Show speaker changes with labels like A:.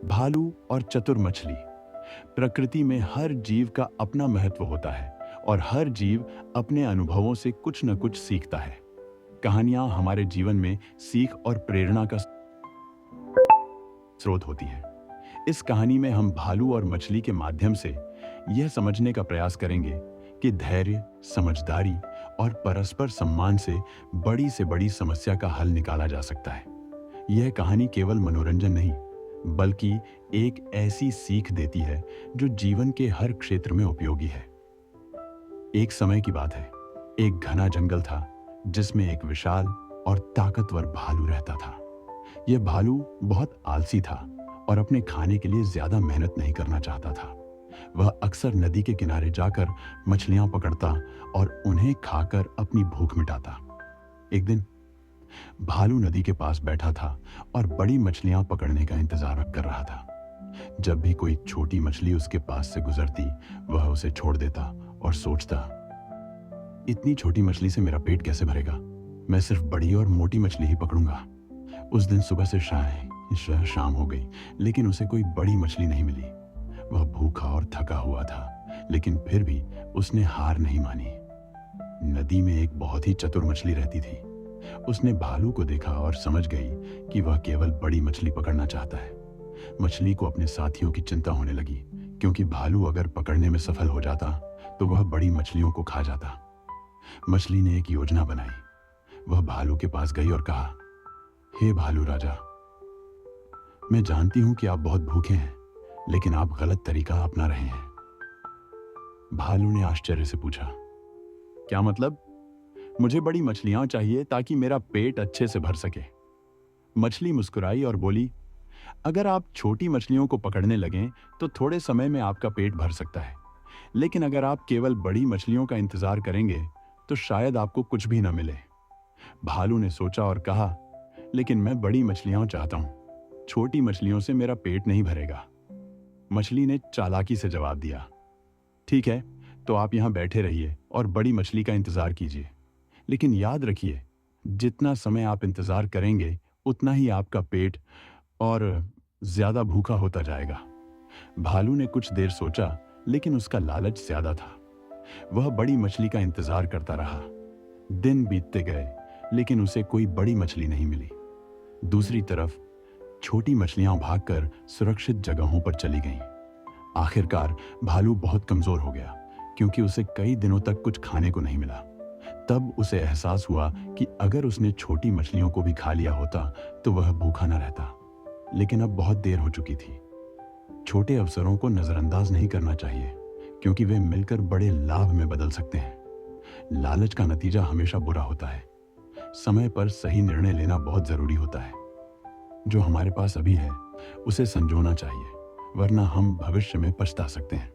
A: भालू और चतुर मछली। प्रकृति में हर जीव का अपना महत्व होता है और हर जीव अपने अनुभवों से कुछ न कुछ सीखता है। कहानियां हमारे जीवन में सीख और प्रेरणा का स्रोत होती हैं। इस कहानी में हम भालू और मछली के माध्यम से यह समझने का प्रयास करेंगे कि धैर्य, समझदारी और परस्पर सम्मान से बड़ी समस्या का हल निकाला जा सकता है। यह कहानी केवल मनोरंजन नहीं, बल्कि एक ऐसी सीख देती है जो जीवन के हर क्षेत्र में उपयोगी है। एक समय की बात है, एक घना जंगल था जिसमें एक विशाल और ताकतवर भालू रहता था। यह भालू बहुत आलसी था और अपने खाने के लिए ज्यादा मेहनत नहीं करना चाहता था। वह अक्सर नदी के किनारे जाकर मछलियां पकड़ता और उन्हें खाकर अपनी भूख मिटाता। एक दिन भालू नदी के पास बैठा था और बड़ी मछलियां पकड़ने का इंतजार कर रहा था। जब भी कोई छोटी मछली उसके पास से गुजरती, वह उसे छोड़ देता और सोचता, इतनी छोटी मछली से मेरा पेट कैसे भरेगा? मैं सिर्फ बड़ी और मोटी मछली ही पकड़ूंगा। उस दिन सुबह से शाम हो गई, लेकिन उसे कोई बड़ी मछली नहीं मिली। वह भूखा और थका हुआ था, लेकिन फिर भी उसने हार नहीं मानी। नदी में एक बहुत ही चतुर मछली रहती थी। उसने भालू को देखा और समझ गई कि वह केवल बड़ी मछली पकड़ना चाहता है। मछली को अपने साथियों की चिंता होने लगी, क्योंकि भालू अगर पकड़ने में सफल हो जाता तो वह बड़ी मछलियों को खा जाता। मछली ने एक योजना बनाई। वह भालू के पास गई और कहा, हे भालू राजा, मैं जानती हूं कि आप बहुत भूखे हैं, लेकिन आप गलत तरीका अपना रहे हैं। भालू ने आश्चर्य से पूछा, क्या मतलब? मुझे बड़ी मछलियां चाहिए ताकि मेरा पेट अच्छे से भर सके। मछली मुस्कुराई और बोली, अगर आप छोटी मछलियों को पकड़ने लगें तो थोड़े समय में आपका पेट भर सकता है, लेकिन अगर आप केवल बड़ी मछलियों का इंतजार करेंगे तो शायद आपको कुछ भी न मिले। भालू ने सोचा और कहा, लेकिन मैं बड़ी मछलियां चाहता हूं, छोटी मछलियों से मेरा पेट नहीं भरेगा। मछली ने चालाकी से जवाब दिया, ठीक है, तो आप यहां बैठे रहिए और बड़ी मछली का इंतजार कीजिए, लेकिन याद रखिए, जितना समय आप इंतजार करेंगे उतना ही आपका पेट और ज्यादा भूखा होता जाएगा। भालू ने कुछ देर सोचा, लेकिन उसका लालच ज्यादा था। वह बड़ी मछली का इंतजार करता रहा। दिन बीतते गए, लेकिन उसे कोई बड़ी मछली नहीं मिली। दूसरी तरफ छोटी मछलियां भागकर सुरक्षित जगहों पर चली गईं। आखिरकार भालू बहुत कमजोर हो गया, क्योंकि उसे कई दिनों तक कुछ खाने को नहीं मिला। तब उसे एहसास हुआ कि अगर उसने छोटी मछलियों को भी खा लिया होता तो वह भूखा न रहता। लेकिन अब बहुत देर हो चुकी थी। छोटे अवसरों को नजरअंदाज नहीं करना चाहिए, क्योंकि वे मिलकर बड़े लाभ में बदल सकते हैं। लालच का नतीजा हमेशा बुरा होता है। समय पर सही निर्णय लेना बहुत जरूरी होता है। जो हमारे पास अभी है उसे संजोना चाहिए, वरना हम भविष्य में पछता सकते हैं।